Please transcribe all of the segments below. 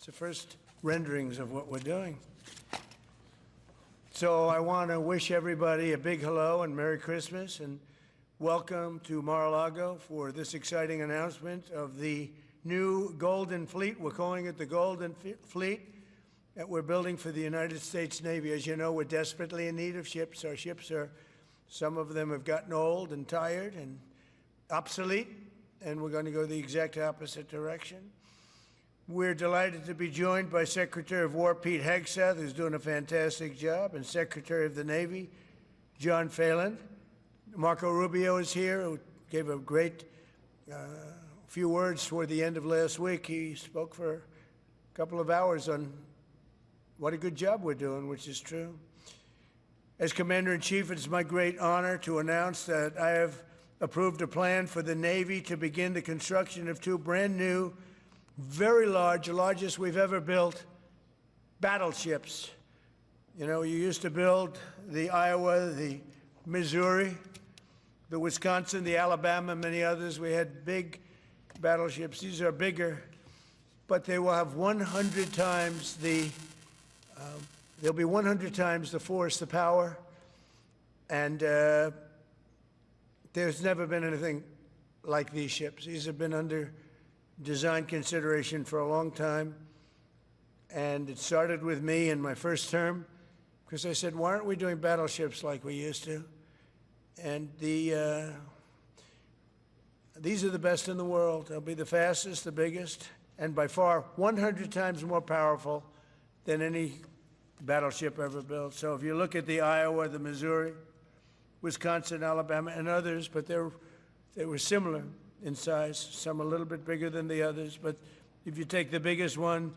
It's the first renderings of what we're doing. So I want to wish everybody a big hello and Merry Christmas and welcome to Mar-a-Lago for this exciting announcement of the new Golden Fleet. We're calling it the Golden Fleet that we're building for the United States Navy. As you know, we're desperately in need of ships. Our ships some of them have gotten old and tired and obsolete, and we're going to go the exact opposite direction. We're delighted to be joined by Secretary of War Pete Hegseth, who's doing a fantastic job, and Secretary of the Navy John Phelan. Marco Rubio is here, who gave a great few words toward the end of last week. He spoke for a couple of hours on what a good job we're doing, which is true. As Commander-in-Chief, it's my great honor to announce that I have approved a plan for the Navy to begin the construction of two brand new, very large, the largest we've ever built, battleships. You know, you used to build the Iowa, the Missouri, the Wisconsin, the Alabama, many others. We had big battleships. These are bigger, but they will have 100 times they'll be 100 times the force, the power, and there's never been anything like these ships. These have been under design consideration for a long time, and it started with me in my first term, because I said, why aren't we doing battleships like we used to? And these are the best in the world. They'll be the fastest, the biggest, and by far 100 times more powerful than any battleship ever built. So if you look at the Iowa, the Missouri, Wisconsin, Alabama, and others, but they were similar in size, some a little bit bigger than the others, but if you take the biggest one,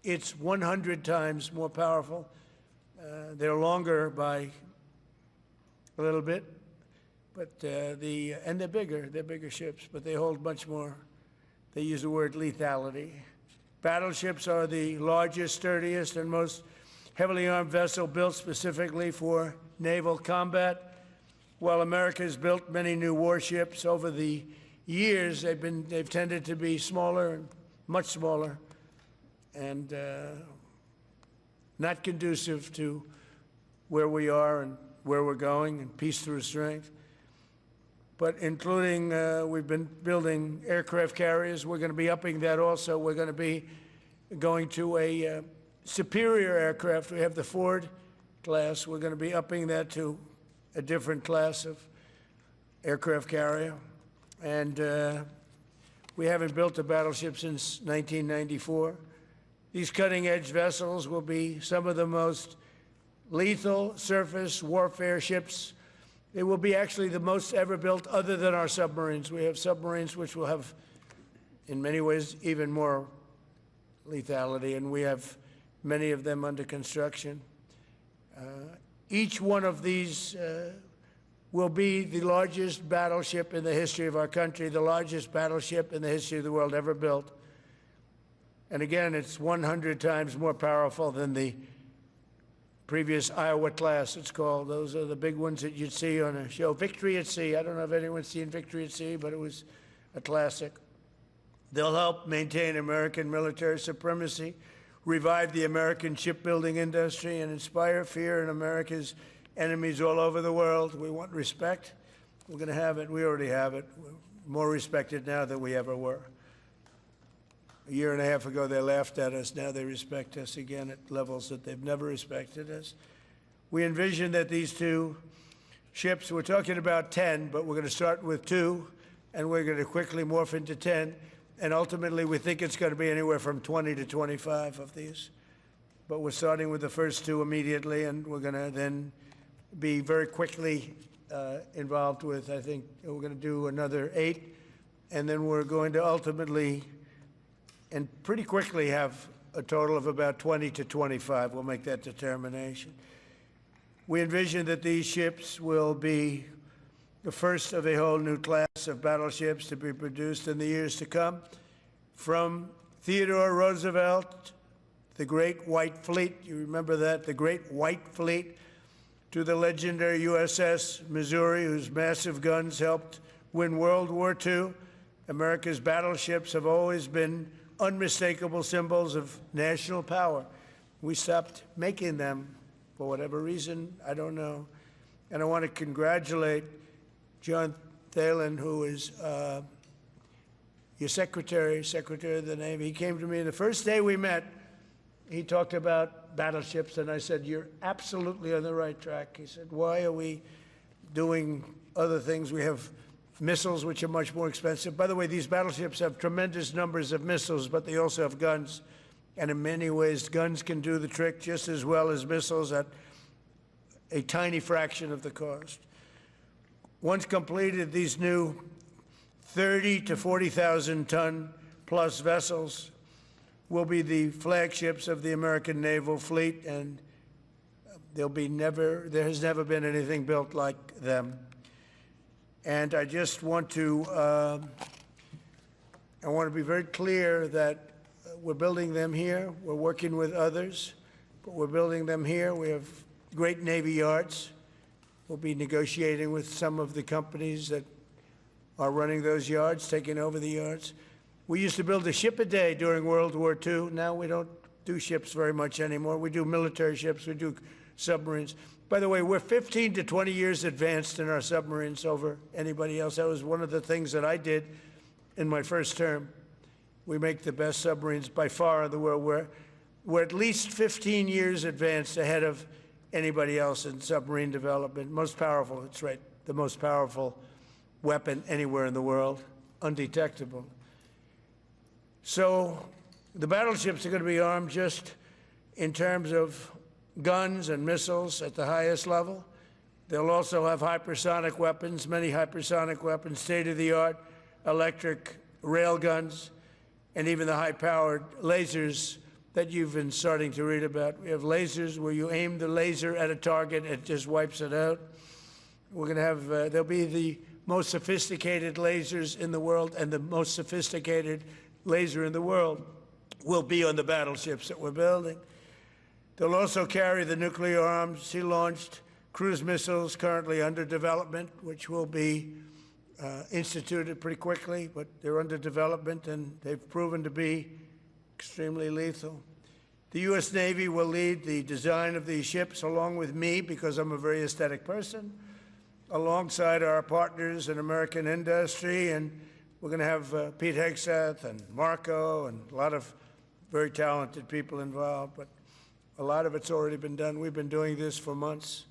it's 100 times more powerful. They're longer by a little bit, but and they're bigger ships, but they hold much more. They use the word lethality. Battleships are the largest, sturdiest, and most heavily armed vessel built specifically for naval combat. While America has built many new warships over the years, they've tended to be smaller and much smaller, and not conducive to where we are and where we're going, and peace through strength. But including, we've been building aircraft carriers. We're going to be upping that also. We're going to be going to a superior aircraft. We have the Ford class. We're going to be upping that to a different class of aircraft carrier. And we haven't built a battleship since 1994. These cutting-edge vessels will be some of the most lethal surface warfare ships. They will be actually the most ever built other than our submarines. We have submarines which will have, in many ways, even more lethality, and we have many of them under construction. Each one of these will be the largest battleship in the history of our country, the largest battleship in the history of the world ever built. And again, it's 100 times more powerful than the previous Iowa class, it's called. Those are the big ones that you'd see on a show. Victory at Sea. I don't know if anyone's seen Victory at Sea, but it was a classic. They'll help maintain American military supremacy, revive the American shipbuilding industry, and inspire fear in America's enemies all over the world. We want respect. We're going to have it. We already have it. We're more respected now than we ever were. A year and a half ago, they laughed at us. Now they respect us again at levels that they've never respected us. We envision that these two ships, we're talking about 10, but we're going to start with 2, and we're going to quickly morph into 10. And ultimately, we think it's going to be anywhere from 20 to 25 of these. But we're starting with the first 2 immediately, and we're going to then be very quickly involved with, I think, we're going to do another 8. And then we're going to ultimately and pretty quickly have a total of about 20 to 25. We'll make that determination. We envision that these ships will be the first of a whole new class of battleships to be produced in the years to come. From Theodore Roosevelt, the Great White Fleet, you remember that, the Great White Fleet, to the legendary USS Missouri, whose massive guns helped win World War II. America's battleships have always been unmistakable symbols of national power. We stopped making them for whatever reason, I don't know. And I want to congratulate John Thalen, who is your secretary of the Navy. He came to me the first day we met. He talked about battleships, and I said, "You're absolutely on the right track." He said, "Why are we doing other things? We have missiles, which are much more expensive." By the way, these battleships have tremendous numbers of missiles, but they also have guns. And in many ways, guns can do the trick just as well as missiles at a tiny fraction of the cost. Once completed, these new 30 to 40,000 ton plus vessels will be the flagships of the American naval fleet, and there has never been anything built like them. And I just want to, be very clear that we're building them here. We're working with others, but we're building them here. We have great Navy yards. We'll be negotiating with some of the companies that are running those yards, taking over the yards. We used to build a ship a day during World War II. Now we don't do ships very much anymore. We do military ships. We do submarines. By the way, we're 15 to 20 years advanced in our submarines over anybody else. That was one of the things that I did in my first term. We make the best submarines by far in the world. We're at least 15 years advanced ahead of anybody else in submarine development. Most powerful, that's right, the most powerful weapon anywhere in the world, undetectable. So the battleships are going to be armed just in terms of guns and missiles at the highest level. They'll also have hypersonic weapons, many hypersonic weapons, state-of-the-art electric rail guns, and even the high-powered lasers that you've been starting to read about. We have lasers where you aim the laser at a target, it just wipes it out. We're going to have, there'll be the most sophisticated lasers in the world, and the most sophisticated laser in the world will be on the battleships that we're building. They'll also carry the nuclear arms, sea-launched cruise missiles currently under development, which will be instituted pretty quickly, but they're under development, and they've proven to be extremely lethal. The U.S. Navy will lead the design of these ships along with me, because I'm a very aesthetic person, alongside our partners in American industry, and we're going to have Pete Hegseth and Marco and a lot of very talented people involved, but a lot of it's already been done. We've been doing this for months.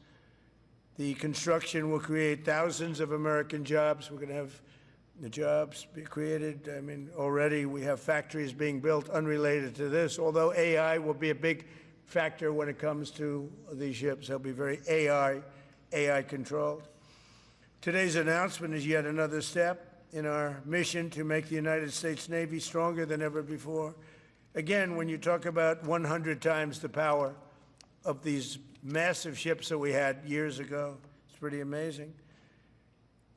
The construction will create thousands of American jobs. We're going to have the jobs be created. I mean, already we have factories being built unrelated to this, although AI will be a big factor when it comes to these ships. They'll be very AI controlled. Today's announcement is yet another step in our mission to make the United States Navy stronger than ever before. Again, when you talk about 100 times the power of these massive ships that we had years ago, it's pretty amazing.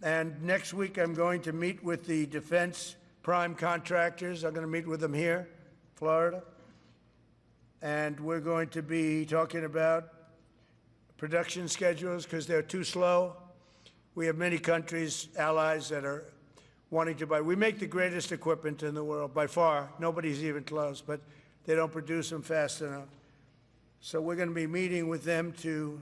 And next week, I'm going to meet with the defense prime contractors. I'm going to meet with them here, Florida. And we're going to be talking about production schedules because they're too slow. We have many countries, allies, that are wanting to buy. We make the greatest equipment in the world, by far. Nobody's even close, but they don't produce them fast enough. So we're going to be meeting with them to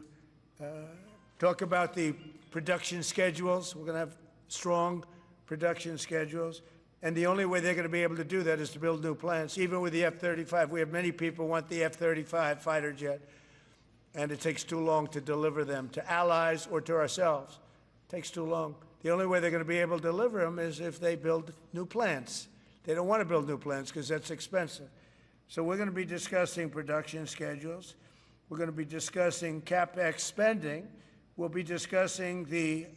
talk about the production schedules. We're going to have strong production schedules. And the only way they're going to be able to do that is to build new plants. Even with the F-35, we have many people who want the F-35 fighter jet, and it takes too long to deliver them to allies or to ourselves. It takes too long. The only way they're going to be able to deliver them is if they build new plants. They don't want to build new plants because that's expensive. So we're going to be discussing production schedules. We're going to be discussing CapEx spending. We'll be discussing the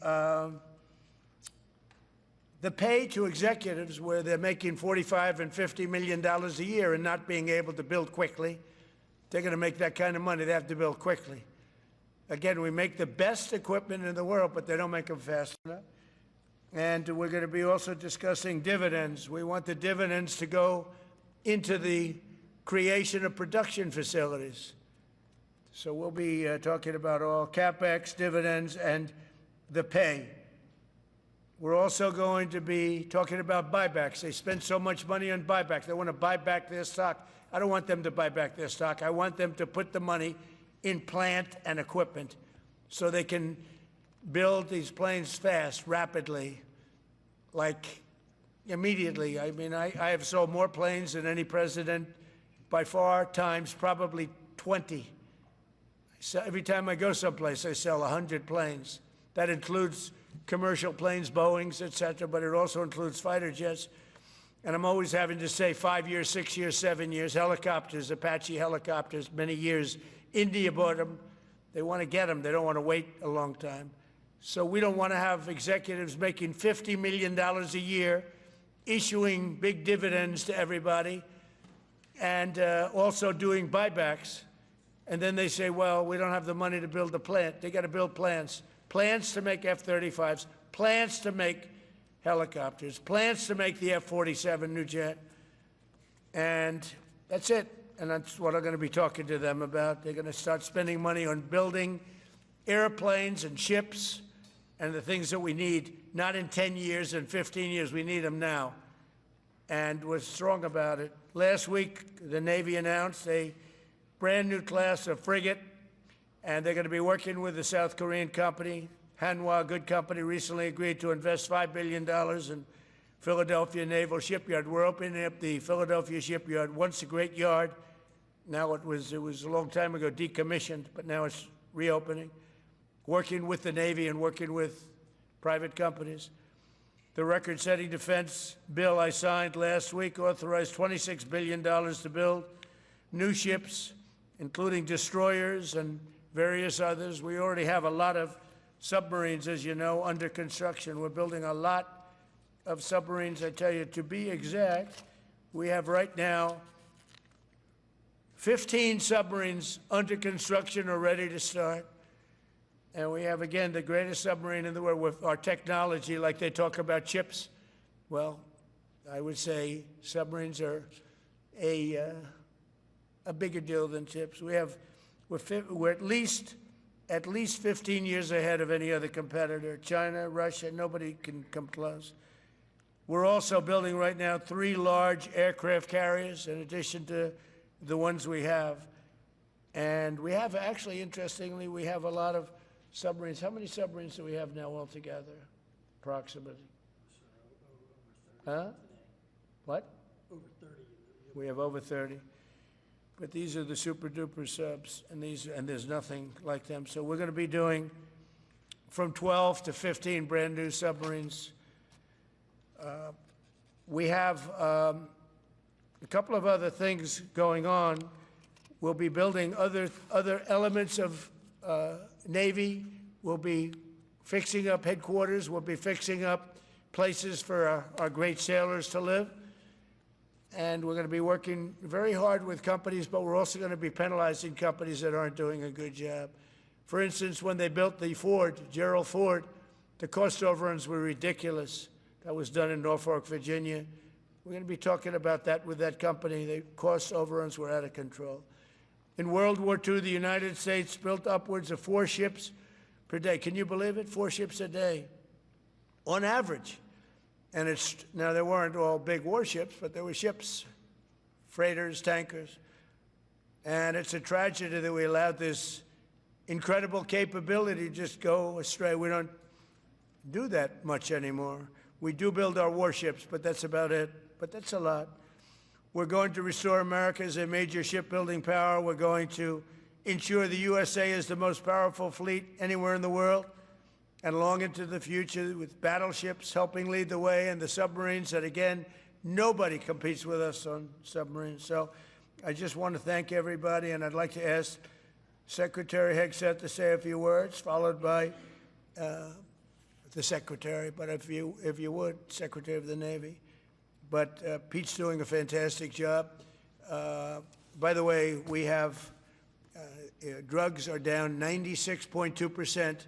pay to executives where they're making $45 and $50 million a year and not being able to build quickly. They're going to make that kind of money. They have to build quickly. Again, we make the best equipment in the world, but they don't make them fast enough. And we're going to be also discussing dividends. We want the dividends to go into the creation of production facilities. So we'll be talking about all CapEx, dividends, and the pay. We're also going to be talking about buybacks. They spend so much money on buybacks. They want to buy back their stock. I don't want them to buy back their stock. I want them to put the money in plant and equipment so they can build these planes fast, rapidly, like immediately. I mean, I have sold more planes than any president by far, times probably 20. So every time I go someplace, I sell 100 planes. That includes commercial planes, Boeings, et cetera, but it also includes fighter jets. And I'm always having to say 5 years, 6 years, 7 years, helicopters, Apache helicopters, many years. India bought them. They want to get them. They don't want to wait a long time. So we don't want to have executives making $50 million a year, issuing big dividends to everybody, and also doing buybacks. And then they say, well, we don't have the money to build the plant. They got to build plants. Plans to make F-35s, plans to make helicopters, plans to make the F-47 new jet. And that's it. And that's what I'm going to be talking to them about. They're going to start spending money on building airplanes and ships and the things that we need, not in 10 years and 15 years. We need them now. And we're strong about it. Last week, the Navy announced a brand new class of frigate, and they're going to be working with the South Korean company. Hanwha, a good company, recently agreed to invest $5 billion in Philadelphia Naval Shipyard. We're opening up the Philadelphia Shipyard, once a great yard. Now it was a long time ago decommissioned, but now it's reopening, working with the Navy and working with private companies. The record-setting defense bill I signed last week authorized $26 billion to build new ships, including destroyers and various others. We already have a lot of submarines, as you know, under construction. We're building a lot of submarines. I tell you, to be exact, we have right now 15 submarines under construction or ready to start. And we have, again, the greatest submarine in the world with our technology, like they talk about chips. Well, I would say submarines are a bigger deal than chips. We're at least 15 years ahead of any other competitor. China, Russia, nobody can come close. We're also building right now 3 large aircraft carriers in addition to the ones we have. And we have, actually, interestingly, we have a lot of submarines. How many submarines do we have now altogether, approximately? Huh? What? Over 30. We have over 30. But these are the super-duper subs, and there's nothing like them. So we're going to be doing from 12 to 15 brand-new submarines. We have a couple of other things going on. We'll be building other elements of Navy. We'll be fixing up headquarters. We'll be fixing up places for our great sailors to live. And we're going to be working very hard with companies, but we're also going to be penalizing companies that aren't doing a good job. For instance, when they built the Ford, Gerald Ford, the cost overruns were ridiculous. That was done in Norfolk, Virginia. We're going to be talking about that with that company. The cost overruns were out of control. In World War II, the United States built upwards of 4 ships per day. Can you believe it? 4 ships a day, on average. And now there weren't all big warships, but there were ships, freighters, tankers. And it's a tragedy that we allowed this incredible capability to just go astray. We don't do that much anymore. We do build our warships, but that's about it. But that's a lot. We're going to restore America as a major shipbuilding power. We're going to ensure the USA is the most powerful fleet anywhere in the world, and long into the future, with battleships helping lead the way, and the submarines that, again, nobody competes with us on submarines. So I just want to thank everybody, and I'd like to ask Secretary Hegseth to say a few words, followed by the Secretary, but if you would, Secretary of the Navy. But Pete's doing a fantastic job. By the way, we have drugs are down 96.2%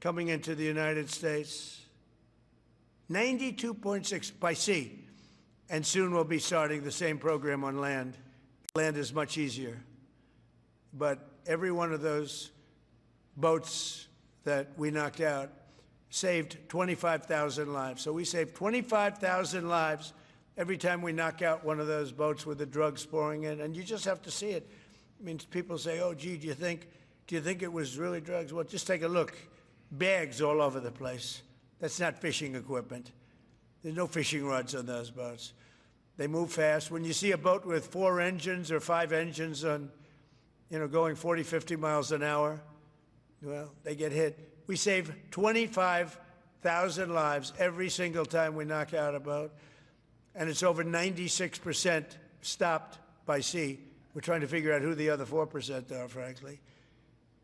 coming into the United States. 92.6 by sea. And soon we'll be starting the same program on land. Land is much easier. But every one of those boats that we knocked out saved 25,000 lives. So we save 25,000 lives every time we knock out one of those boats with the drugs pouring in. And you just have to see it. I mean, people say, oh, gee, do you think it was really drugs? Well, just take a look. Bags all over the place. That's not fishing equipment. There's no fishing rods on those boats. They move fast. When you see a boat with 4 engines or 5 engines on, going 40, 50 miles an hour, well, they get hit. We save 25,000 lives every single time we knock out a boat. And it's over 96% stopped by sea. We're trying to figure out who the other 4% are, frankly.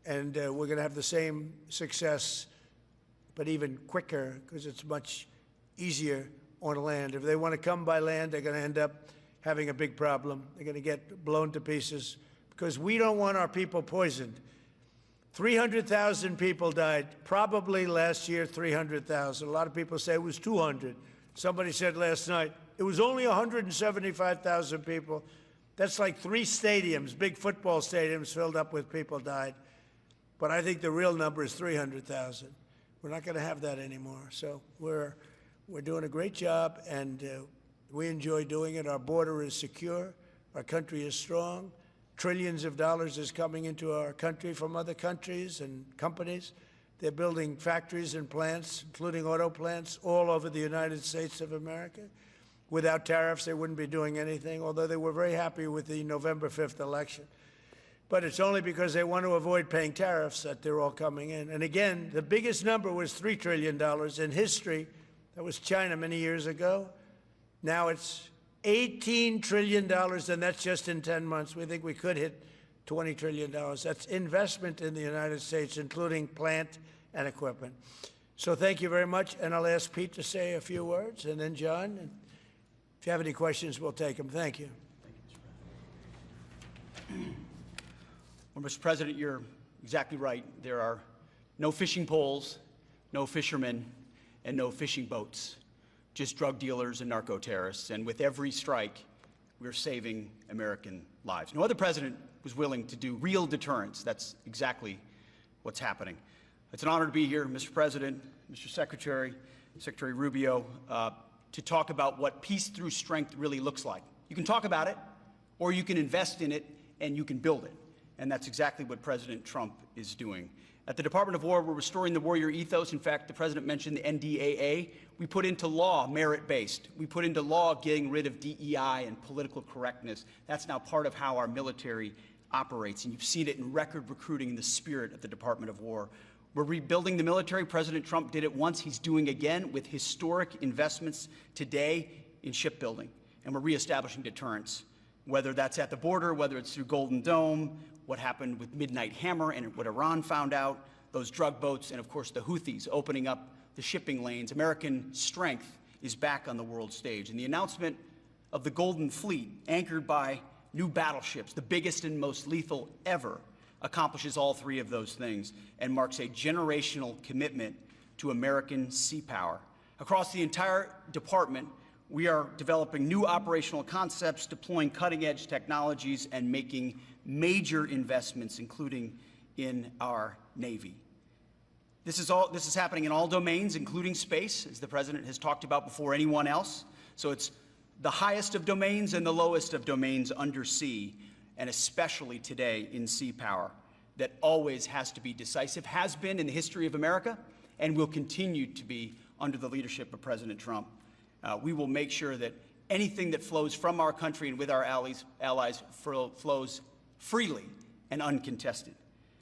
And we're going to have the same success, but even quicker, because it's much easier on land. If they want to come by land, they're going to end up having a big problem. They're going to get blown to pieces, because we don't want our people poisoned. 300,000 people died, probably last year 300,000. A lot of people say it was 200. Somebody said last night, it was only 175,000 people. That's like 3 stadiums, big football stadiums filled up with people died. But I think the real number is 300,000. We're not going to have that anymore. So we're doing a great job, and we enjoy doing it. Our border is secure. Our country is strong. Trillions of dollars is coming into our country from other countries and companies. They're building factories and plants, including auto plants, all over the United States of America. Without tariffs, they wouldn't be doing anything, although they were very happy with the November 5th election. But it's only because they want to avoid paying tariffs that they're all coming in. And again, the biggest number was $3 trillion in history. That was China many years ago. Now it's $18 trillion, and that's just in 10 months. We think we could hit $20 trillion. That's investment in the United States, including plant and equipment. So thank you very much, and I'll ask Pete to say a few words, and then John. And if you have any questions, we'll take them. Thank you. Well, Mr. President, you're exactly right. There are no fishing poles, no fishermen, and no fishing boats, just drug dealers and narco-terrorists. And with every strike, we're saving American lives. No other president was willing to do real deterrence. That's exactly what's happening. It's an honor to be here, Mr. President, Mr. Secretary, Secretary Rubio, to talk about what peace through strength really looks like. You can talk about it, or you can invest in it, and you can build it. And that's exactly what President Trump is doing. At the Department of War, we're restoring the warrior ethos. In fact, the President mentioned the NDAA. We put into law merit-based. We put into law getting rid of DEI and political correctness. That's now part of how our military operates. And you've seen it in record recruiting in the spirit of the Department of War. We're rebuilding the military. President Trump did it once. He's doing again with historic investments today in shipbuilding. And we're reestablishing deterrence, whether that's at the border, whether it's through Golden Dome, what happened with Midnight Hammer and what Iran found out, those drug boats, and of course the Houthis opening up the shipping lanes. American strength is back on the world stage. And the announcement of the Golden Fleet, anchored by new battleships, the biggest and most lethal ever, accomplishes all 3 of those things and marks a generational commitment to American sea power. Across the entire department, we are developing new operational concepts, deploying cutting-edge technologies, and making major investments, including in our Navy. This is happening in all domains, including space, as the President has talked about before anyone else. So it's the highest of domains and the lowest of domains under sea, and especially today in sea power, that always has to be decisive, has been in the history of America, and will continue to be under the leadership of President Trump. We will make sure that anything that flows from our country and with our allies flows freely and uncontested.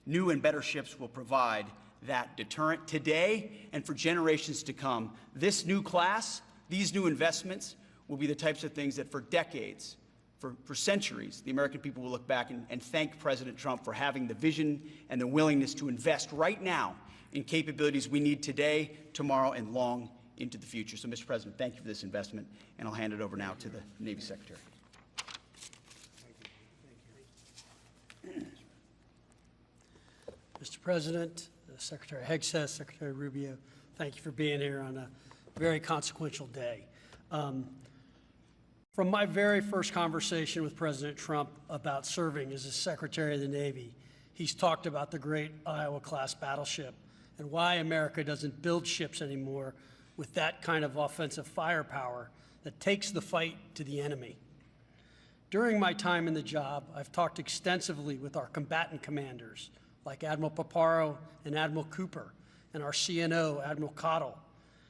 New and better ships will provide that deterrent today and for generations to come. This new class, these new investments, will be the types of things that for decades, for centuries, the American people will look back and thank President Trump for having the vision and the willingness to invest right now in capabilities we need today, tomorrow, and long into the future. So, Mr. President, thank you for this investment, and I'll hand it over now to the Navy Secretary. Mr. President, Secretary Hegseth, Secretary Rubio, thank you for being here on a very consequential day. From my very first conversation with President Trump about serving as a Secretary of the Navy, he's talked about the great Iowa-class battleship and why America doesn't build ships anymore with that kind of offensive firepower that takes the fight to the enemy. During my time in the job, I've talked extensively with our combatant commanders, like Admiral Paparo and Admiral Cooper, and our CNO, Admiral Cottle.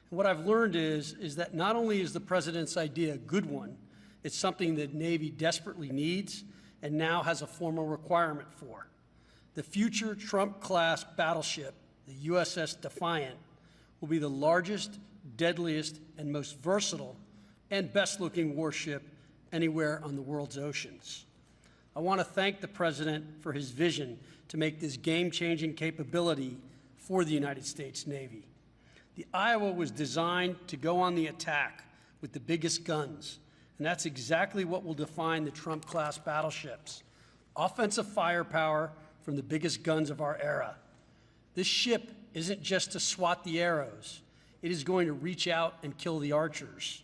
And what I've learned is that not only is the President's idea a good one, it's something that Navy desperately needs and now has a formal requirement for. The future Trump-class battleship, the USS Defiant, will be the largest, deadliest, and most versatile and best-looking warship anywhere on the world's oceans. I want to thank the President for his vision to make this game-changing capability for the United States Navy. The Iowa was designed to go on the attack with the biggest guns, and that's exactly what will define the Trump-class battleships: offensive firepower from the biggest guns of our era. This ship isn't just to swat the arrows. It is going to reach out and kill the archers.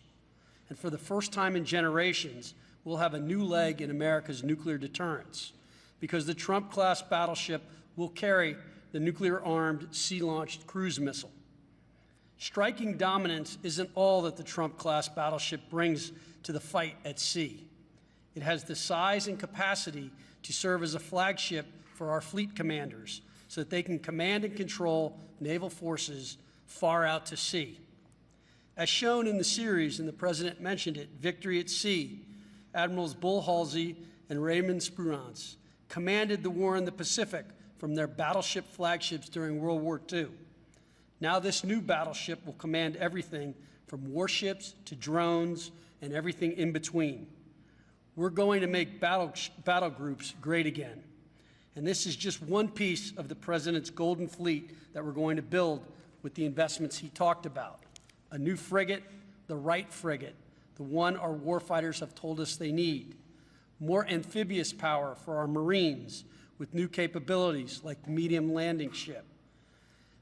And for the first time in generations, we'll have a new leg in America's nuclear deterrence, because the Trump-class battleship will carry the nuclear-armed, sea-launched cruise missile. Striking dominance isn't all that the Trump-class battleship brings to the fight at sea. It has the size and capacity to serve as a flagship for our fleet commanders so that they can command and control naval forces far out to sea. As shown in the series, and the President mentioned it, Victory at Sea, Admirals Bull Halsey and Raymond Spruance commanded the war in the Pacific from their battleship flagships during World War II. Now this new battleship will command everything from warships to drones and everything in between. We're going to make battle groups great again. And this is just one piece of the President's golden fleet that we're going to build with the investments he talked about. A new frigate, the right frigate, the one our warfighters have told us they need. More amphibious power for our Marines with new capabilities like the medium landing ship.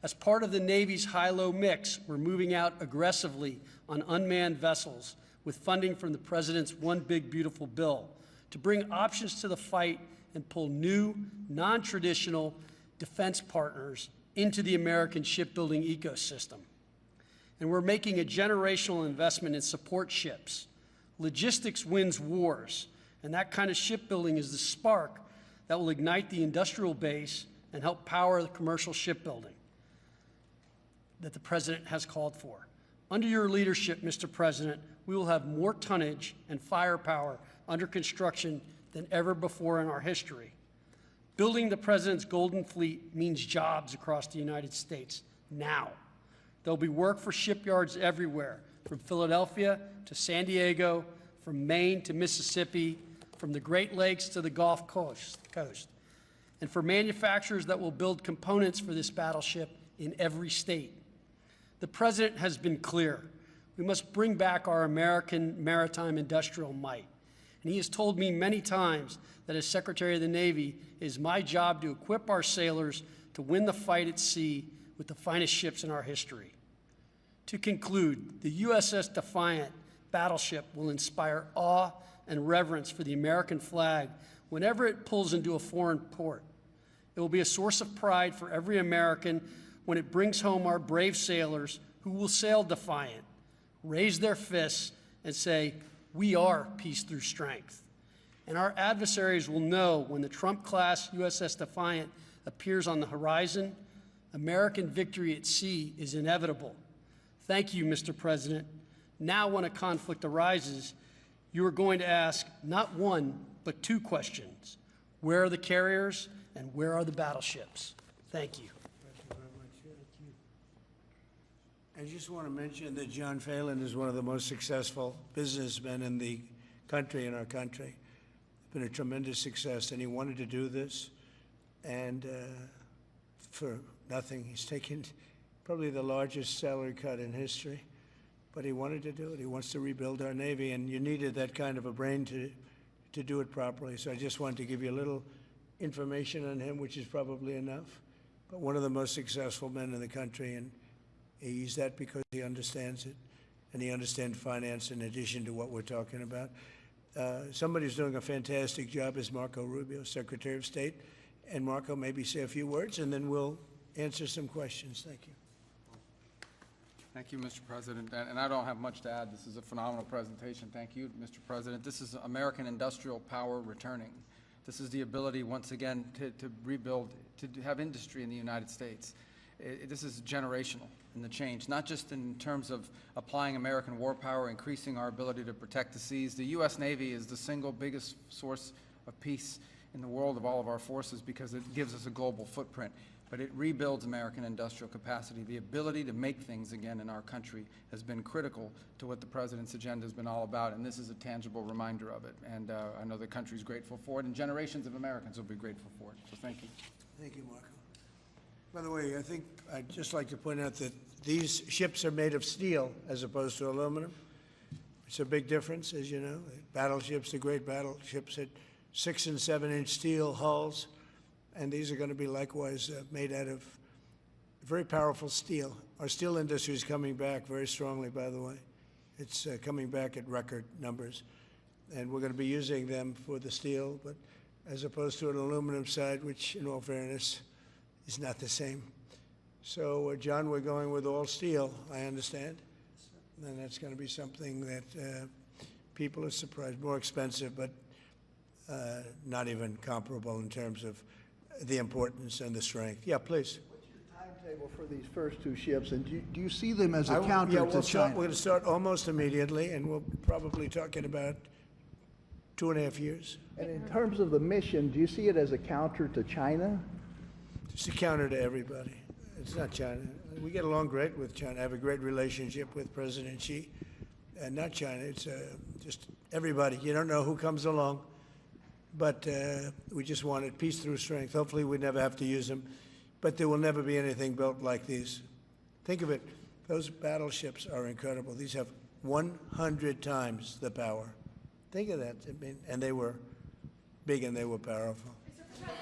As part of the Navy's high-low mix, we're moving out aggressively on unmanned vessels with funding from the President's One Big Beautiful Bill to bring options to the fight and pull new, non-traditional defense partners into the American shipbuilding ecosystem. And we're making a generational investment in support ships. Logistics wins wars, and that kind of shipbuilding is the spark that will ignite the industrial base and help power the commercial shipbuilding that the President has called for. Under your leadership, Mr. President, we will have more tonnage and firepower under construction than ever before in our history. Building the President's Golden Fleet means jobs across the United States now. There'll be work for shipyards everywhere, from Philadelphia to San Diego, from Maine to Mississippi, from the Great Lakes to the Gulf Coast, and for manufacturers that will build components for this battleship in every state. The President has been clear. We must bring back our American maritime industrial might. And he has told me many times that as Secretary of the Navy, it is my job to equip our sailors to win the fight at sea with the finest ships in our history. To conclude, the USS Defiant battleship will inspire awe and reverence for the American flag whenever it pulls into a foreign port. It will be a source of pride for every American when it brings home our brave sailors who will sail defiant, raise their fists, and say, "We are peace through strength." And our adversaries will know when the Trump-class USS Defiant appears on the horizon, American victory at sea is inevitable. Thank you, Mr. President. Now, when a conflict arises, you are going to ask not one, but two questions. Where are the carriers, and where are the battleships? Thank you. Thank you very much. Thank you. I just want to mention that John Phelan is one of the most successful businessmen in the country, in our country. It's been a tremendous success, and he wanted to do this, and for nothing. He's taken probably the largest salary cut in history, but he wanted to do it. He wants to rebuild our Navy, and you needed that kind of a brain to do it properly. So I just wanted to give you a little information on him, which is probably enough. But one of the most successful men in the country, and he's that because he understands it, and he understands finance in addition to what we're talking about. Somebody who's doing a fantastic job is Marco Rubio, Secretary of State. And Marco, maybe say a few words, and then we'll answer some questions. Thank you. Thank you, Mr. President. And I don't have much to add. This is a phenomenal presentation. Thank you, Mr. President. This is American industrial power returning. This is the ability, once again, to rebuild, to have industry in the United States. This is generational in the change, not just in terms of applying American war power, increasing our ability to protect the seas. The U.S. Navy is the single biggest source of peace in the world of all of our forces because it gives us a global footprint. But it rebuilds American industrial capacity. The ability to make things again in our country has been critical to what the President's agenda has been all about, and this is a tangible reminder of it. And I know the country's grateful for it, and generations of Americans will be grateful for it. So thank you. Thank you, Marco. By the way, I think I'd just like to point out that these ships are made of steel as opposed to aluminum. It's a big difference, as you know. Battleships, the great battleships, had 6- and 7-inch steel hulls, and these are going to be likewise made out of very powerful steel. Our steel industry is coming back very strongly, by the way. It's coming back at record numbers, and we're going to be using them for the steel, but as opposed to an aluminum side, which, in all fairness, is not the same. So, John, we're going with all steel, I understand, and that's going to be something that people are surprised. More expensive, but not even comparable in terms of the importance and the strength. Yeah, please. What's your timetable for these first two ships, and do you see them as a counter to China? We're going to start almost immediately, and we'll probably talk in about 2.5 years. And in terms of the mission, do you see it as a counter to China? It's a counter to everybody. It's not China. We get along great with China. I have a great relationship with President Xi, and not China. It's just everybody. You don't know who comes along. But we just wanted peace through strength. Hopefully we never have to use them. But there will never be anything built like these. Think of it. Those battleships are incredible. These have 100 times the power. Think of that. I mean, and they were big and they were powerful.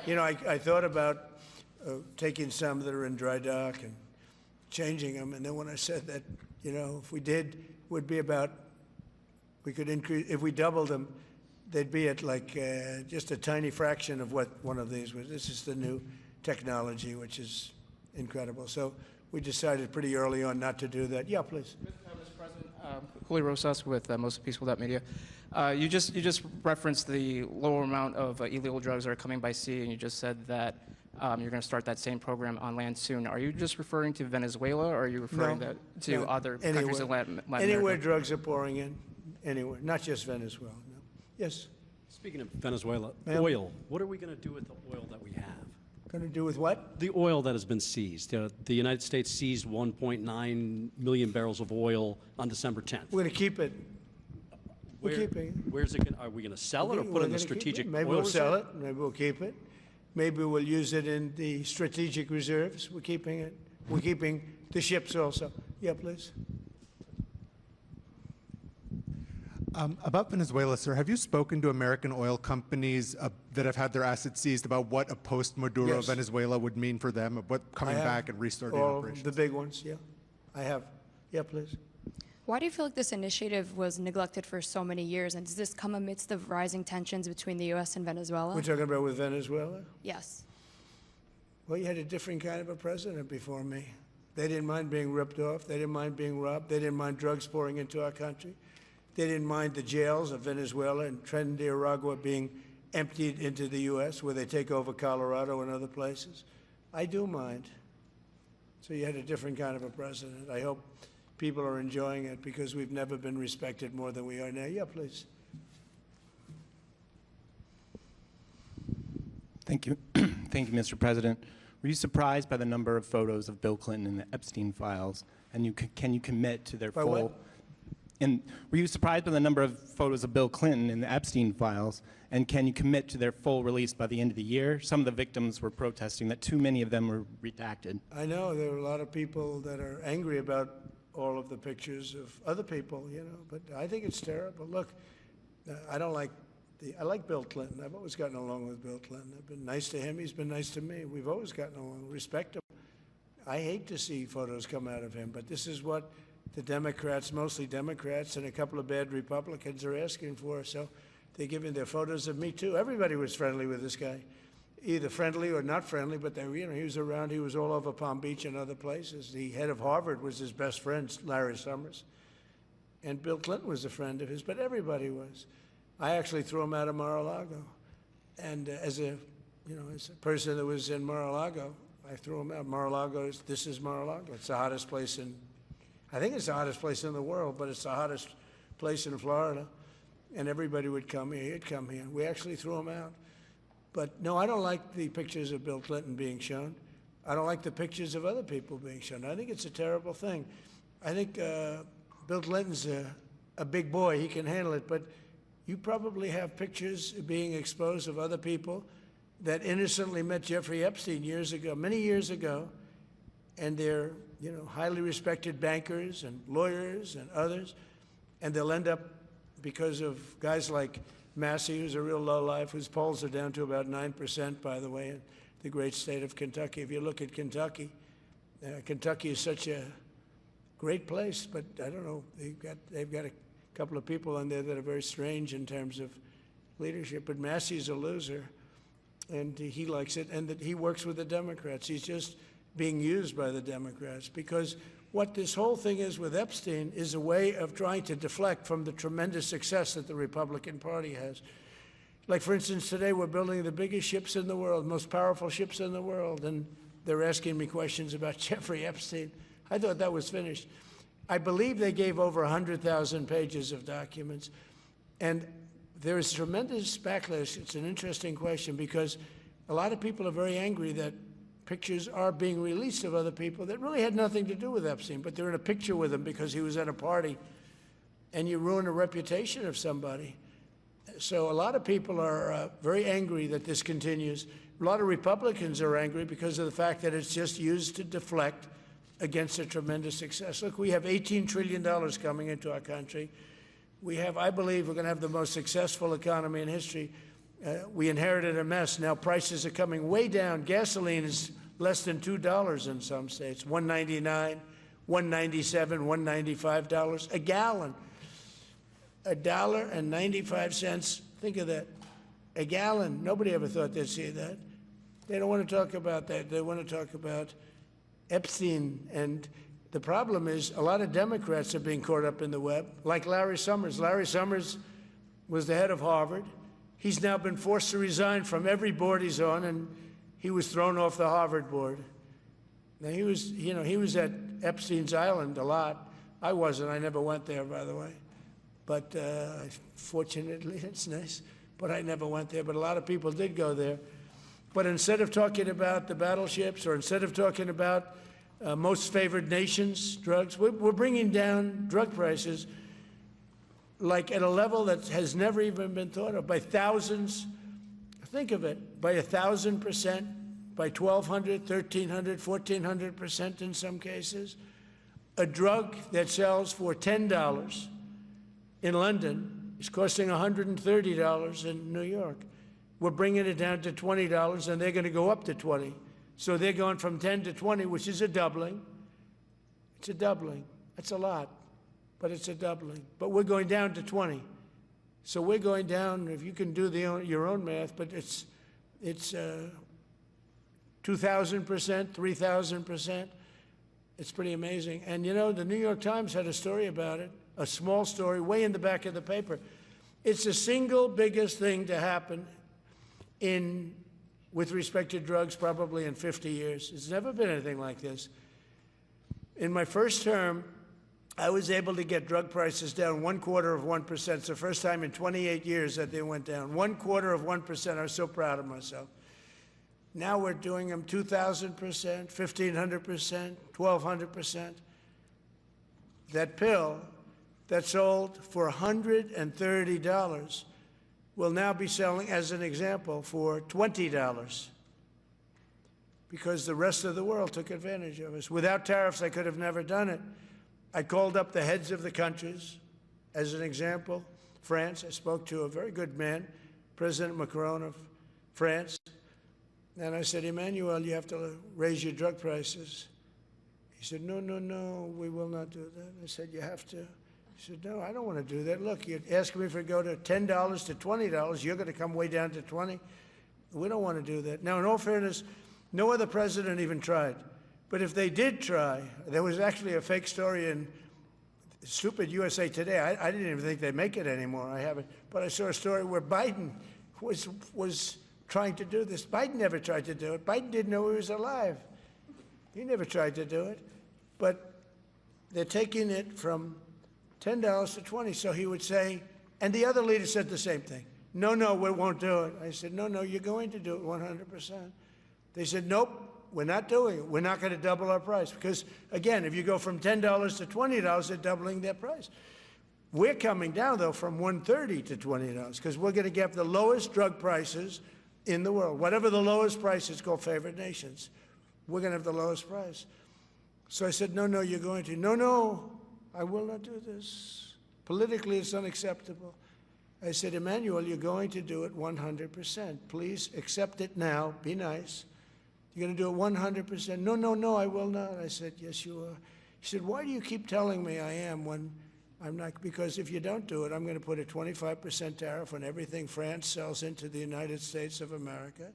You know, I thought about taking some that are in dry dock and changing them. And then when I said that, you know, if we did, would be about, we could increase, if we doubled them, they'd be at like just a tiny fraction of what one of these was. This is the new technology, which is incredible. So we decided pretty early on not to do that. Yeah, please. Mr. President, Julio Rosas with Most Peaceful Media. You just referenced the lower amount of illegal drugs that are coming by sea, and you just said that you're going to start that same program on land soon. Are you just referring to Venezuela, or are you referring to other countries in Latin America? Anywhere drugs are pouring in, anywhere, not just Venezuela. No. Yes. Speaking of Venezuela, oil. What are we going to do with the oil that we have? Going to do with what? The oil that has been seized. The United States seized 1.9 million barrels of oil on December 10th. We're going to keep it. We're keeping it. Where's it? Are we going to sell it or put it in the strategic oil reserve? Maybe we'll sell it. Maybe we'll keep it. Maybe we'll use it in the strategic reserves. We're keeping it. We're keeping the ships also. Yeah, please. About Venezuela, sir, have you spoken to American oil companies that have had their assets seized about what a post-Maduro Venezuela would mean for them, of what coming back and restarting operations? The big ones, yeah. I have. Yeah, please. Why do you feel like this initiative was neglected for so many years, and does this come amidst the rising tensions between the U.S. and Venezuela? We're talking about with Venezuela? Yes. Well, you had a different kind of a president before me. They didn't mind being ripped off. They didn't mind being robbed. They didn't mind drugs pouring into our country. They didn't mind the jails of Venezuela and Trinidad being emptied into the U.S., where they take over Colorado and other places. I do mind. So you had a different kind of a president. I hope people are enjoying it because we've never been respected more than we are now. Yeah, please. Thank you. Thank you, Mr. President. Were you surprised by the number of photos of Bill Clinton in the Epstein files? And can you commit to their By full... what? And were you surprised by the number of photos of Bill Clinton in the Epstein files? And can you commit to their full release by the end of the year? Some of the victims were protesting that too many of them were redacted. I know there are a lot of people that are angry about all of the pictures of other people, you know, but I think it's terrible. Look, I like Bill Clinton. I've always gotten along with Bill Clinton. I've been nice to him. He's been nice to me. We've always gotten along. Respect him. I hate to see photos come out of him, but this is what the Democrats, mostly Democrats, and a couple of bad Republicans are asking for. So they're giving their photos of me, too. Everybody was friendly with this guy. either friendly or not friendly, but they, you know, he was around. He was all over Palm Beach and other places. The head of Harvard was his best friend, Larry Summers. And Bill Clinton was a friend of his, but everybody was. I actually threw him out of Mar-a-Lago. And as a person that was in Mar-a-Lago, I threw him out. Mar-a-Lago, this is Mar-a-Lago. It's the hottest place I think it's the hottest place in the world, but it's the hottest place in Florida. And everybody would come here. He'd come here. We actually threw him out. But no, I don't like the pictures of Bill Clinton being shown. I don't like the pictures of other people being shown. I think it's a terrible thing. I think Bill Clinton's a big boy. He can handle it. But you probably have pictures being exposed of other people that innocently met Jeffrey Epstein years ago, many years ago, and they're, highly respected bankers and lawyers and others, and they'll end up, because of guys like Massey, who's a real lowlife, whose polls are down to about 9%, by the way, in the great state of Kentucky. If you look at Kentucky, Kentucky is such a great place, but I don't know, they've got a couple of people in there that are very strange in terms of leadership, but Massey's a loser, and he likes it, and that he works with the Democrats. He's just being used by the Democrats, because what this whole thing is with Epstein is a way of trying to deflect from the tremendous success that the Republican Party has. Like, for instance, today we're building the biggest ships in the world, most powerful ships in the world, and they're asking me questions about Jeffrey Epstein. I thought that was finished. I believe they gave over 100,000 pages of documents, and there is tremendous backlash. It's an interesting question, because a lot of people are very angry that pictures are being released of other people that really had nothing to do with Epstein, but they're in a picture with him because he was at a party, and you ruin a reputation of somebody. So a lot of people are very angry that this continues. A lot of Republicans are angry because of the fact that it's just used to deflect against a tremendous success. Look, we have $18 trillion coming into our country. We have, I believe, we're going to have the most successful economy in history. We inherited a mess. Now prices are coming way down. Gasoline is less than $2 in some states, $1.99, $1.97, $1.95 a gallon. $1.95. Think of that. A gallon. Nobody ever thought they'd see that. They don't want to talk about that. They want to talk about Epstein. And the problem is a lot of Democrats are being caught up in the web, like Larry Summers. Larry Summers was the head of Harvard. He's now been forced to resign from every board he's on, and he was thrown off the Harvard board. Now, he was at Epstein's Island a lot. I wasn't. I never went there, by the way. But fortunately, it's nice. But I never went there. But a lot of people did go there. But instead of talking about the battleships, or instead of talking about most favored nations drugs, we're bringing down drug prices like at a level that has never even been thought of, by thousands. Think of it, by 1,000%, by 1,200, 1,300, 1,400% in some cases. A drug that sells for $10 in London is costing $130 in New York. We're bringing it down to $20, and they're going to go up to 20. So they're going from 10 to 20, which is a doubling. It's a doubling. That's a lot, but it's a doubling. But we're going down to 20. So we're going down, if you can do your own math, but it's 2,000%, 3,000%. It's pretty amazing. And the New York Times had a story about it, a small story, way in the back of the paper. It's the single biggest thing to happen with respect to drugs probably in 50 years. It's never been anything like this. In my first term, I was able to get drug prices down 0.25%. It's the first time in 28 years that they went down. 0.25%. I was so proud of myself. Now we're doing them 2,000%, 1,500%, 1,200%. That pill that sold for $130 will now be selling, as an example, for $20, because the rest of the world took advantage of us. Without tariffs, I could have never done it. I called up the heads of the countries. As an example, France, I spoke to a very good man, President Macron of France, and I said, Emmanuel, you have to raise your drug prices. He said, no, no, no, we will not do that. I said, you have to. He said, no, I don't want to do that. Look, you're asking me for go to $10 to $20. You're going to come way down to 20. We don't want to do that. Now, in all fairness, no other president even tried. But if they did try, there was actually a fake story in stupid USA Today. I didn't even think they'd make it anymore. I haven't. But I saw a story where Biden was trying to do this. Biden never tried to do it. Biden didn't know he was alive. He never tried to do it. But they're taking it from $10 to $20. So he would say, and the other leader said the same thing. No, no, we won't do it. I said, no, no, you're going to do it 100%. They said, nope. We're not doing it. We're not going to double our price. Because, again, if you go from $10 to $20, they're doubling their price. We're coming down, though, from $130 to $20, because we're going to get the lowest drug prices in the world. Whatever the lowest price is called favored nations, we're going to have the lowest price. So I said, no, no, you're going to. No, no, I will not do this. Politically, it's unacceptable. I said, Emmanuel, you're going to do it 100%. Please accept it now. Be nice. You're going to do it 100%. No, no, no, I will not. I said, yes, you are. He said, why do you keep telling me I am when I'm not? Because if you don't do it, I'm going to put a 25% tariff on everything France sells into the United States of America.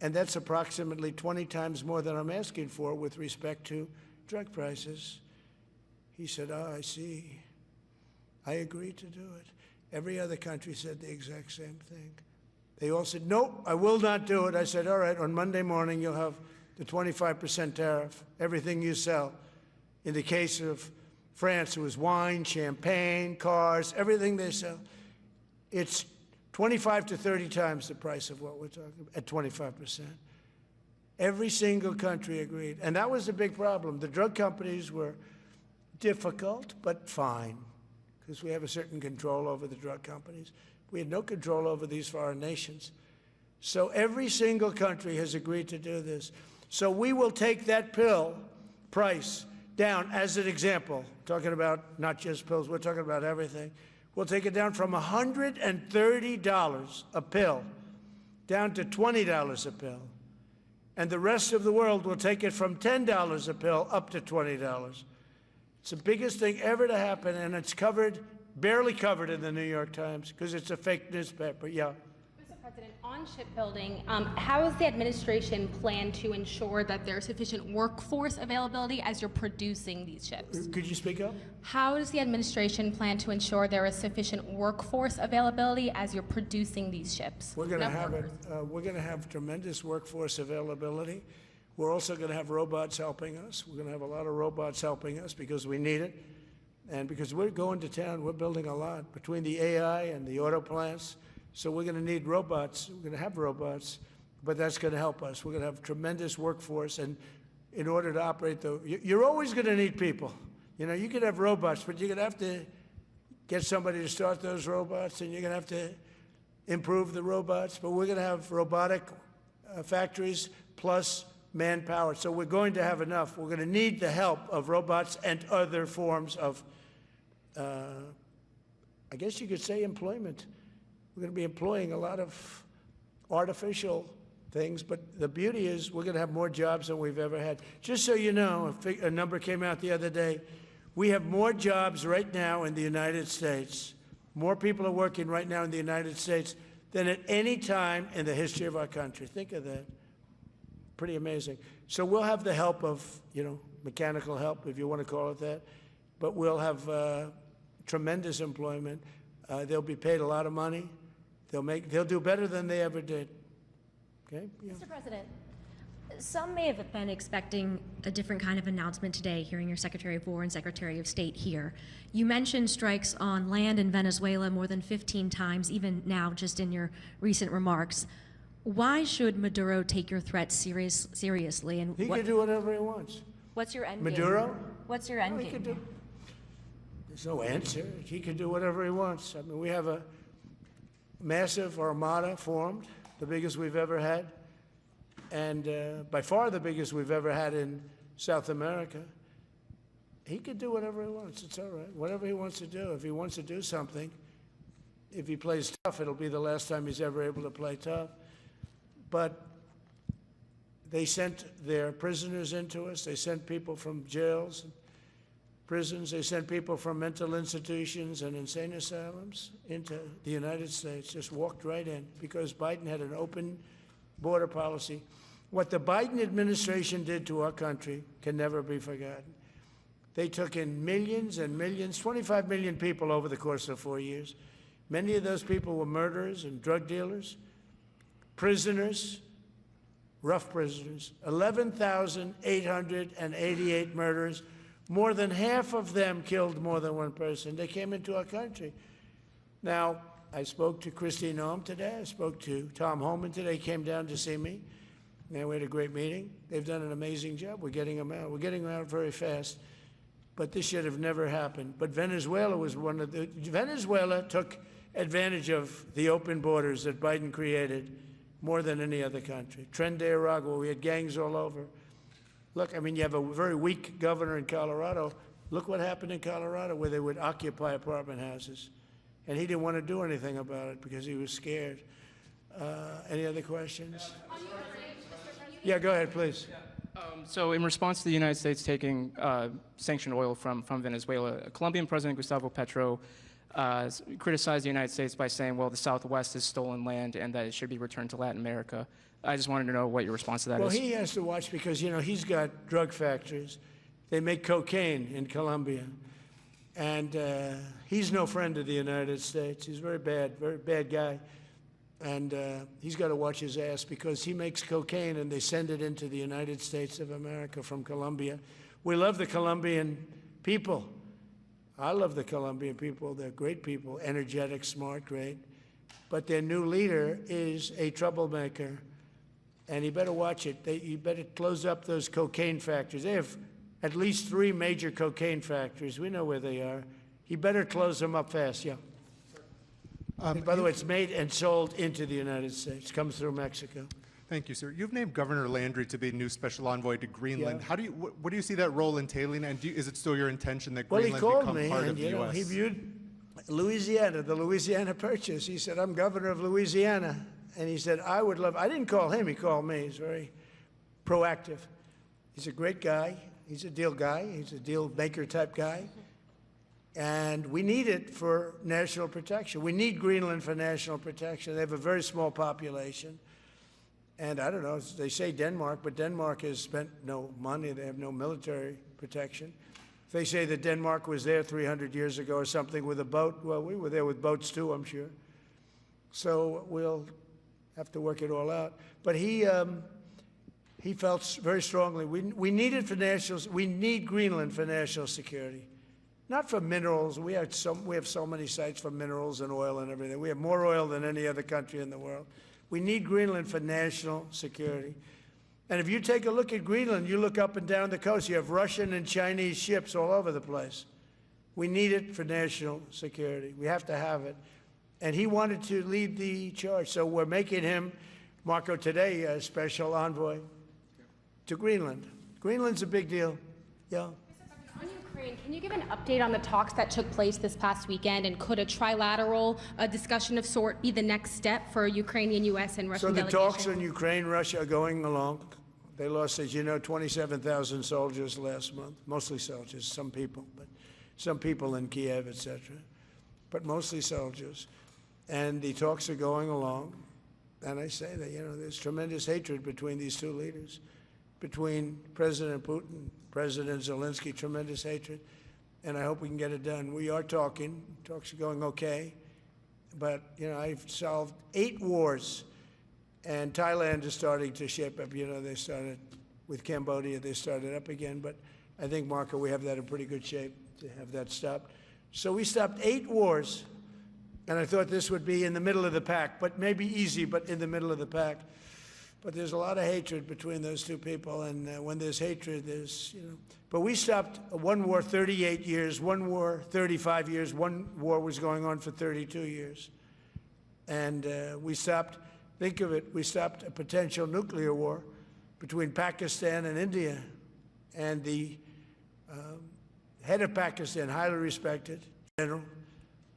And that's approximately 20 times more than I'm asking for with respect to drug prices. He said, oh, I see. I agree to do it. Every other country said the exact same thing. They all said, nope, I will not do it. I said, all right, on Monday morning, you'll have the 25% tariff, everything you sell. In the case of France, it was wine, champagne, cars, everything they sell. It's 25 to 30 times the price of what we're talking about, at 25%. Every single country agreed. And that was the big problem. The drug companies were difficult, but fine, because we have a certain control over the drug companies. We had no control over these foreign nations. So every single country has agreed to do this. So we will take that pill price down as an example, talking about not just pills, we're talking about everything. We'll take it down from $130 a pill down to $20 a pill. And the rest of the world will take it from $10 a pill up to $20. It's the biggest thing ever to happen, and it's covered, barely covered in the New York Times because it's a fake newspaper. Yeah. Mr. President, on shipbuilding, how is the administration plan to ensure that there's sufficient workforce availability as you're producing these ships? Could you speak up? How does the administration plan to ensure there is sufficient workforce availability as you're producing these ships? We're going to have it. We're going to have tremendous workforce availability. We're also going to have robots helping us. We're going to have a lot of robots helping us because we need it. And because we're going to town, we're building a lot between the AI and the auto plants. So we're going to need robots. We're going to have robots, but that's going to help us. We're going to have tremendous workforce. And in order to operate you're always going to need people. You know, you could have robots, but you're going to have to get somebody to start those robots, and you're going to have to improve the robots. But we're going to have robotic factories plus manpower. So we're going to have enough. We're going to need the help of robots and other forms of, I guess you could say, employment. We're going to be employing a lot of artificial things, but the beauty is we're going to have more jobs than we've ever had. Just so you know, a number came out the other day. We have more jobs right now in the United States. More people are working right now in the United States than at any time in the history of our country. Think of that. Pretty amazing. So we'll have the help of, you know, mechanical help, if you want to call it that, but we'll have tremendous employment. They'll be paid a lot of money. They'll do better than they ever did. Okay? Yeah. Mr. President, some may have been expecting a different kind of announcement today, hearing your Secretary of War and Secretary of State here. You mentioned strikes on land in Venezuela more than 15 times, even now, just in your recent remarks. Why should Maduro take your threat seriously? And he can do whatever he wants. What's your end Maduro? game? What's your end game? There's no answer. He can do whatever he wants. I mean, we have a massive armada formed, the biggest we've ever had, and by far the biggest we've ever had in South America. He can do whatever he wants. It's all right. Whatever he wants to do. If he wants to do something, if he plays tough, it'll be the last time he's ever able to play tough. But they sent their prisoners into us. They sent people from jails and prisons. They sent people from mental institutions and insane asylums into the United States, just walked right in because Biden had an open border policy. What the Biden administration did to our country can never be forgotten. They took in millions and millions, 25 million people over the course of 4 years. Many of those people were murderers and drug dealers, prisoners, rough prisoners, 11,888 murders. More than half of them killed more than one person. They came into our country. Now, I spoke to Christine Noem today. I spoke to Tom Homan today. He came down to see me. And we had a great meeting. They've done an amazing job. We're getting them out. We're getting them out very fast. But this should have never happened. But Venezuela was one of the... Venezuela took advantage of the open borders that Biden created more than any other country. Tren de Aragua, we had gangs all over. Look, I mean, you have a very weak governor in Colorado. Look what happened in Colorado, where they would occupy apartment houses. And he didn't want to do anything about it because he was scared. Any other questions? Yeah, go ahead, please. So in response to the United States taking sanctioned oil from Venezuela, Colombian President Gustavo Petro criticized the United States by saying, well, the Southwest is stolen land and that it should be returned to Latin America. I just wanted to know what your response to that is. Well, he has to watch because, you know, he's got drug factories. They make cocaine in Colombia. And he's no friend of the United States. He's very bad guy. And he's got to watch his ass because he makes cocaine and they send it into the United States of America from Colombia. We love the Colombian people. I love the Colombian people. They're great people, energetic, smart, great. But their new leader is a troublemaker. And he better watch it. He better close up those cocaine factories. They have at least 3 major cocaine factories. We know where they are. He better close them up fast, yeah. By the way, it's made and sold into the United States. Comes through Mexico. Thank you, sir. You've named Governor Landry to be new special envoy to Greenland. Yeah. How do you, what do you see that role entailing, and is it still your intention that Well, Greenland he called become me, part and of the you know, U.S.? he viewed Louisiana, the Louisiana Purchase. He said, "I'm governor of Louisiana," and he said, "I would love." I didn't call him; he called me. He's very proactive. He's a great guy. He's a deal guy. He's a deal maker type guy. And we need it for national protection. We need Greenland for national protection. They have a very small population. And I don't know, they say Denmark, but Denmark has spent no money. They have no military protection. If they say that Denmark was there 300 years ago or something with a boat, well, we were there with boats too, I'm sure. So we'll have to work it all out. But he felt very strongly, we need it for we need Greenland for national security. Not for minerals. We have so many sites for minerals and oil and everything. We have more oil than any other country in the world. We need Greenland for national security. And if you take a look at Greenland, you look up and down the coast, you have Russian and Chinese ships all over the place. We need it for national security. We have to have it. And he wanted to lead the charge. So we're making him, Marco, today, a special envoy to Greenland. Greenland's a big deal. Yeah. Can you give an update on the talks that took place this past weekend, and could a trilateral discussion of sort be the next step for Ukrainian, U.S., and Russian delegations? So the talks on Ukraine, Russia are going along. They lost, as you know, 27,000 soldiers last month, mostly soldiers, some people, but some people in Kiev, etc., but mostly soldiers. And the talks are going along. And I say that, you know, there's tremendous hatred between these two leaders, between President Putin, President Zelensky, tremendous hatred, and I hope we can get it done. We are talking. Talks are going okay, but, you know, I've solved 8 wars, and Thailand is starting to ship up. You know, they started with Cambodia. They started up again, but I think, Marco, we have that in pretty good shape to have that stopped. So we stopped 8 wars, and I thought this would be in the middle of the pack, but maybe easy, but in the middle of the pack. But there's a lot of hatred between those two people, and when there's hatred, there's, you know. But we stopped one war 38 years, one war 35 years, one war was going on for 32 years. And we stopped, think of it, we stopped a potential nuclear war between Pakistan and India. And the head of Pakistan, highly respected general,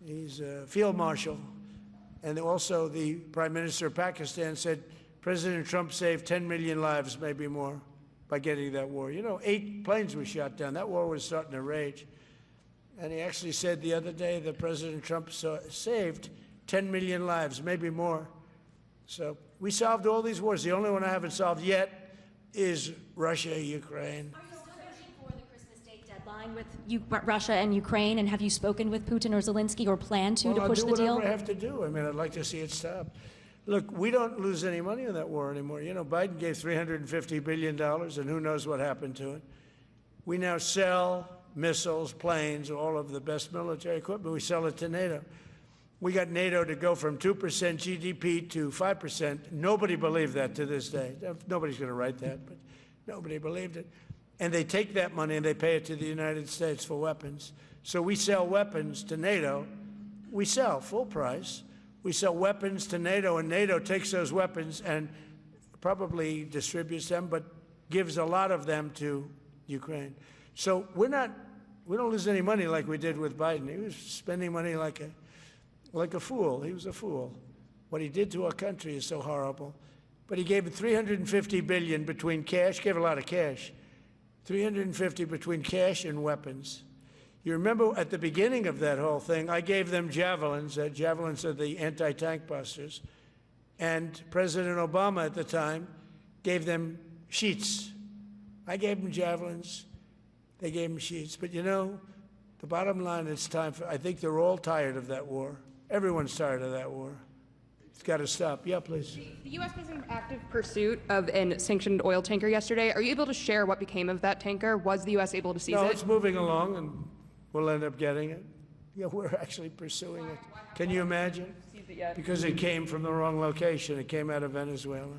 he's a field marshal, and also the Prime Minister of Pakistan said, President Trump saved 10 million lives, maybe more, by getting that war. You know, 8 planes were shot down. That war was starting to rage. And he actually said the other day that President Trump saved 10 million lives, maybe more. So We solved all these wars. The only one I haven't solved yet is Russia, Ukraine. Are you still pushing for the Christmas date deadline with Russia and Ukraine? And have you spoken with Putin or Zelensky or plan to push the I'll do deal? whatever I have to do. I mean, I'd like to see it stop. Look, we don't lose any money on that war anymore. You know, Biden gave $350 billion, and who knows what happened to it. We now sell missiles, planes, all of the best military equipment. We sell it to NATO. We got NATO to go from 2% GDP to 5%. Nobody believed that to this day. Nobody's going to write that, but nobody believed it. And they take that money and they pay it to the United States for weapons. So we sell weapons to NATO. We sell full price. We sell weapons to NATO, and NATO takes those weapons and probably distributes them, but gives a lot of them to Ukraine. So we don't lose any money like we did with Biden. He was spending money like a fool. He was a fool. What he did to our country is so horrible. But he gave $350 billion between cash, gave a lot of cash, $350 between cash and weapons. You remember at the beginning of that whole thing, I gave them javelins. Javelins are the anti-tank busters. And President Obama at the time gave them sheets. I gave them javelins. They gave them sheets. But you know, the bottom line, it's time for, I think they're all tired of that war. Everyone's tired of that war. It's got to stop. Yeah, please. The U.S. was in active pursuit of a sanctioned oil tanker yesterday. Are you able to share what became of that tanker? Was the U.S. able to seize it? No, it's moving along, and we'll end up getting it. Yeah, we're actually pursuing it. Can you imagine? Because it came from the wrong location. It came out of Venezuela,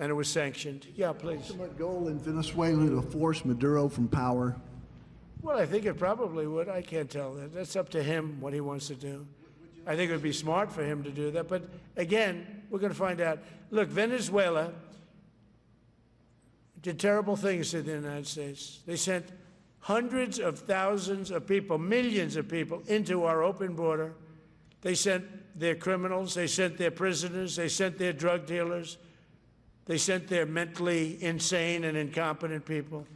and it was sanctioned. Yeah, please. Ultimate goal in Venezuela to force Maduro from power? Well, I think it probably would. I can't tell that. That's up to him, what he wants to do. I think it would be smart for him to do that. But again, we're going to find out. Look, Venezuela did terrible things to the United States. They sent hundreds of thousands of people, millions of people, into our open border. They sent their criminals, they sent their prisoners, they sent their drug dealers, they sent their mentally insane and incompetent people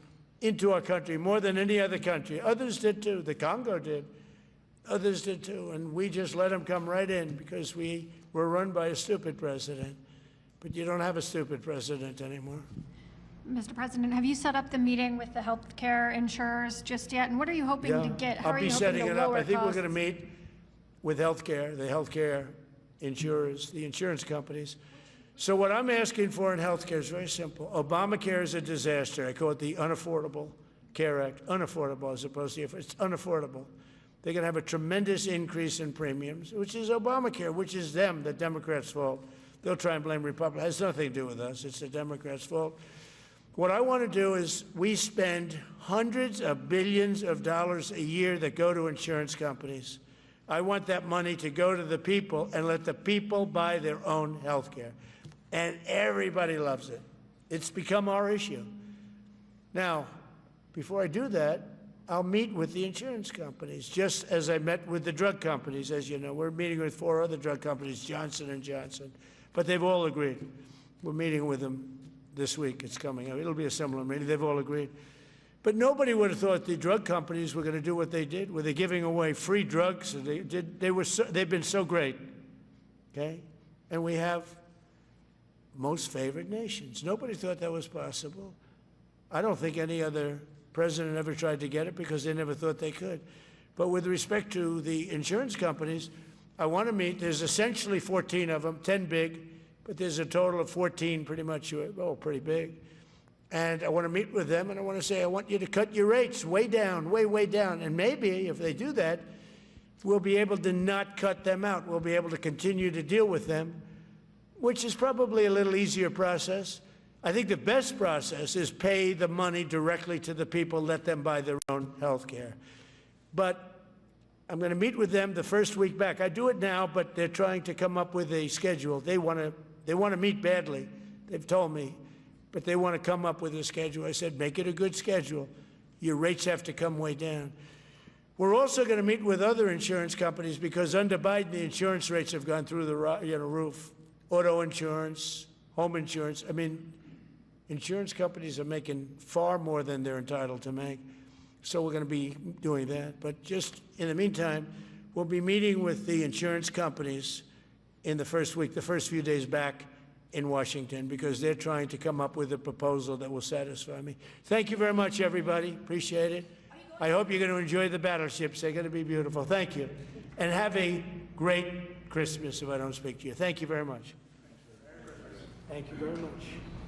into our country more than any other country. Others did too. The Congo did. Others did too. And we just let them come right in because we were run by a stupid president. But you don't have a stupid president anymore. Mr. President, have you set up the meeting with the healthcare insurers just yet? And what are you hoping to get? How I'll are be you setting hoping it to up. lower I think we're costs? going to meet with healthcare, the healthcare insurers, the insurance companies. So what I'm asking for in healthcare is very simple. Obamacare is a disaster. I call it the Unaffordable Care Act. Unaffordable as opposed to, it's unaffordable. They're going to have a tremendous increase in premiums, which is Obamacare, which is them, the Democrats' fault. They'll try and blame Republicans. It has nothing to do with us. It's the Democrats' fault. What I want to do is we spend hundreds of billions of dollars a year that go to insurance companies. I want that money to go to the people and let the people buy their own health care. And everybody loves it. It's become our issue. Now, before I do that, I'll meet with the insurance companies, just as I met with the drug companies. As you know, we're meeting with 4 other drug companies, Johnson & Johnson, but they've all agreed. We're meeting with them this week. It's coming. It'll be a similar meeting. They've all agreed. But nobody would have thought the drug companies were going to do what they did, where they're giving away free drugs. They've been so great, okay? And we have most favored nations. Nobody thought that was possible. I don't think any other president ever tried to get it because they never thought they could. But with respect to the insurance companies, I want to meet. There's essentially 14 of them, 10 big, but there's a total of 14 pretty much, pretty big. And I want to meet with them, and I want to say, I want you to cut your rates way down, way down. And maybe if they do that, we'll be able to not cut them out. We'll be able to continue to deal with them, which is probably a little easier process. I think the best process is pay the money directly to the people, let them buy their own health care. But I'm going to meet with them the first week back. I do it now, but they're trying to come up with a schedule. They want to meet badly, they've told me, but they want to come up with a schedule. I said, make it a good schedule. Your rates have to come way down. We're also going to meet with other insurance companies because under Biden, the insurance rates have gone through the roof. Auto insurance, home insurance. I mean, insurance companies are making far more than they're entitled to make. So we're going to be doing that. But just in the meantime, we'll be meeting with the insurance companies in the first week, the first few days back, in Washington because they're trying to come up with a proposal that will satisfy me. Thank you very much, everybody. Appreciate it. I hope you're going to enjoy the battleships. They're going to be beautiful. Thank you. And have a great Christmas if I don't speak to you. Thank you very much. Thank you very much.